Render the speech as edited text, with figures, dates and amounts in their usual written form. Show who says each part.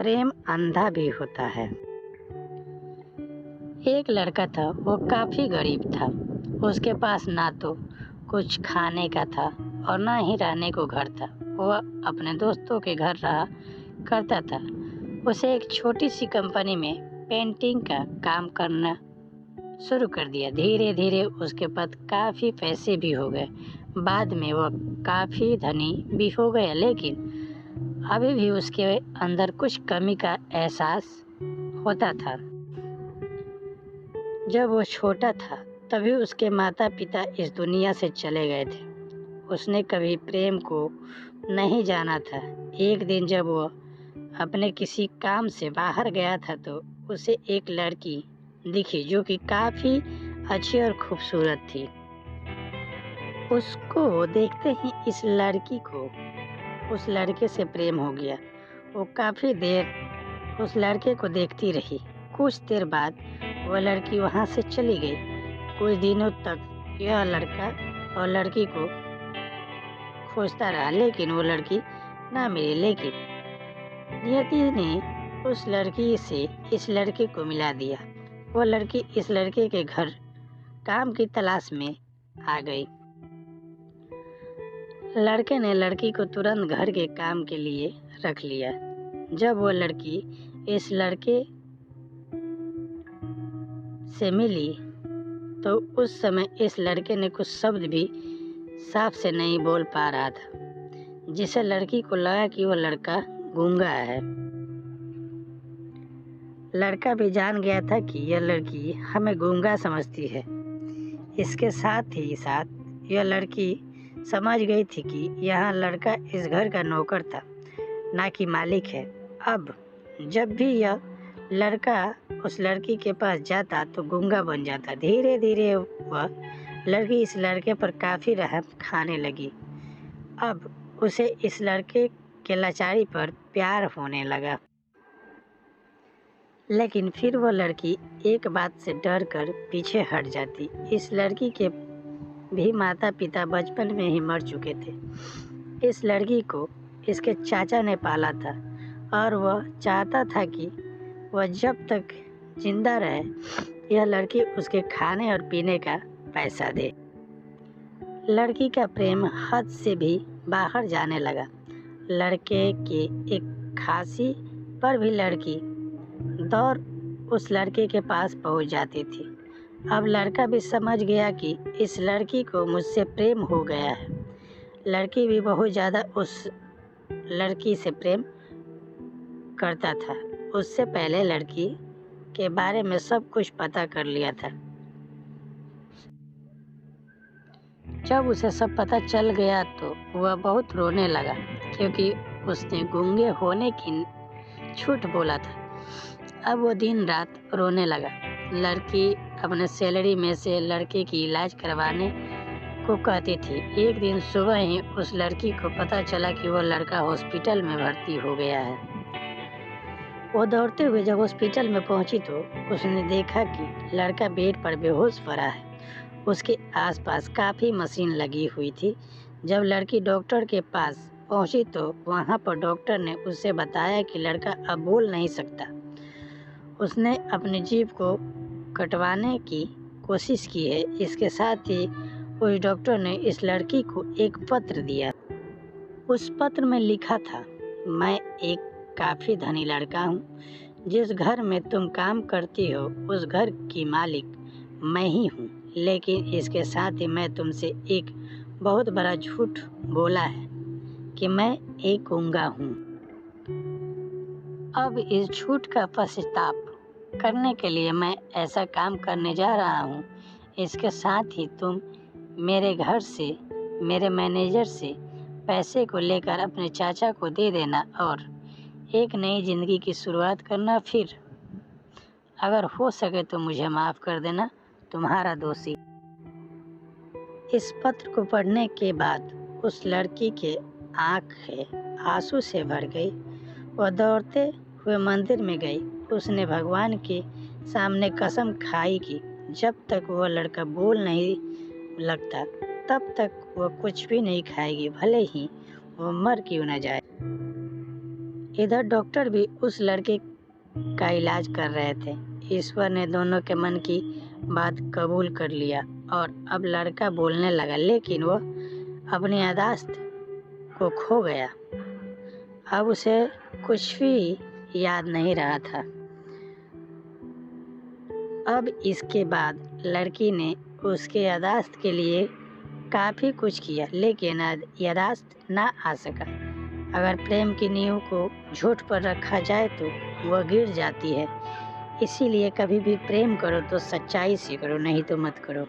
Speaker 1: प्रेम अंधा भी होता है। एक लड़का था, वो काफ़ी गरीब था। उसके पास ना तो कुछ खाने का था और ना ही रहने को घर था। वह अपने दोस्तों के घर रहा करता था। उसे एक छोटी सी कंपनी में पेंटिंग का काम करना शुरू कर दिया। धीरे धीरे उसके पास काफ़ी पैसे भी हो गए। बाद में वह काफ़ी धनी भी हो गया, लेकिन अभी भी उसके अंदर कुछ कमी का एहसास होता था। जब वो छोटा था तभी उसके माता पिता इस दुनिया से चले गए थे। उसने कभी प्रेम को नहीं जाना था। एक दिन जब वो अपने किसी काम से बाहर गया था तो उसे एक लड़की दिखी जो कि काफ़ी अच्छी और खूबसूरत थी। उसको देखते ही इस लड़की को उस लड़के से प्रेम हो गया। वो काफ़ी देर उस लड़के को देखती रही। कुछ देर बाद वह लड़की वहाँ से चली गई। कुछ दिनों तक यह लड़का और लड़की को खोजता रहा, लेकिन वो लड़की ना मिली। लेकिन नियति ने उस लड़की से इस लड़के को मिला दिया। वो लड़की इस लड़के के घर काम की तलाश में आ गई। लड़के ने लड़की को तुरंत घर के काम के लिए रख लिया। जब वो लड़की इस लड़के से मिली तो उस समय इस लड़के ने कुछ शब्द भी साफ से नहीं बोल पा रहा था, जिससे लड़की को लगा कि वो लड़का गूंगा है। लड़का भी जान गया था कि यह लड़की हमें गूंगा समझती है। इसके साथ ही साथ यह लड़की समझ गई थी कि यह लड़का इस घर का नौकर था, ना कि मालिक है। अब जब भी यह लड़का उस लड़की के पास जाता तो गूंगा बन जाता। धीरे धीरे वह लड़की इस लड़के पर काफ़ी रहम खाने लगी। अब उसे इस लड़के के लाचारी पर प्यार होने लगा। लेकिन फिर वो लड़की एक बात से डर कर पीछे हट जाती। इस लड़की के भी माता पिता बचपन में ही मर चुके थे। इस लड़की को इसके चाचा ने पाला था और वह चाहता था कि वह जब तक जिंदा रहे यह लड़की उसके खाने और पीने का पैसा दे। लड़की का प्रेम हद से भी बाहर जाने लगा। लड़के के एक खांसी पर भी लड़की दौड़ उस लड़के के पास पहुंच जाती थी। अब लड़का भी समझ गया कि इस लड़की को मुझसे प्रेम हो गया है। लड़की भी बहुत ज़्यादा उस लड़की से प्रेम करता था। उससे पहले लड़की के बारे में सब कुछ पता कर लिया था। जब उसे सब पता चल गया तो वह बहुत रोने लगा, क्योंकि उसने गूंगे होने की झूठ बोला था। अब वो दिन रात रोने लगा। लड़की अपने सैलरी में से लड़के की इलाज करवाने को कहती थी। एक दिन सुबह ही उस लड़की को पता चला कि वो लड़का हॉस्पिटल में भर्ती हो गया है। वो दौड़ते हुए जब हॉस्पिटल में पहुंची तो उसने देखा कि लड़का बेड पर बेहोश पड़ा है। उसके आसपास काफ़ी मशीन लगी हुई थी। जब लड़की डॉक्टर के पास पहुंची तो वहां पर डॉक्टर ने उसे बताया कि लड़का अब बोल नहीं सकता। उसने अपनी जीभ को कटवाने की कोशिश की है। इसके साथ ही उस डॉक्टर ने इस लड़की को एक पत्र दिया। उस पत्र में लिखा था, मैं एक काफ़ी धनी लड़का हूँ। जिस घर में तुम काम करती हो उस घर की मालिक मैं ही हूँ। लेकिन इसके साथ ही मैं तुमसे एक बहुत बड़ा झूठ बोला है कि मैं एक गूंगा हूँ। अब इस झूठ का पश्चाताप करने के लिए मैं ऐसा काम करने जा रहा हूँ। इसके साथ ही तुम मेरे घर से मेरे मैनेजर से पैसे को लेकर अपने चाचा को दे देना और एक नई ज़िंदगी की शुरुआत करना। फिर अगर हो सके तो मुझे माफ़ कर देना, तुम्हारा दोषी। इस पत्र को पढ़ने के बाद उस लड़की के आंखें आंसू से भर गई। वह दौड़ते हुए मंदिर में गई। उसने भगवान के सामने कसम खाई कि जब तक वह लड़का बोल नहीं लगता तब तक वह कुछ भी नहीं खाएगी, भले ही वह मर क्यों न जाए। इधर डॉक्टर भी उस लड़के का इलाज कर रहे थे। ईश्वर ने दोनों के मन की बात कबूल कर लिया और अब लड़का बोलने लगा, लेकिन वो अपनी याददाश्त को खो गया। अब उसे कुछ भी याद नहीं रहा था। अब इसके बाद लड़की ने उसके याददाश्त के लिए काफ़ी कुछ किया, लेकिन याददाश्त ना आ सका। अगर प्रेम की नींव को झूठ पर रखा जाए तो वह गिर जाती है। इसीलिए कभी भी प्रेम करो तो सच्चाई से करो, नहीं तो मत करो।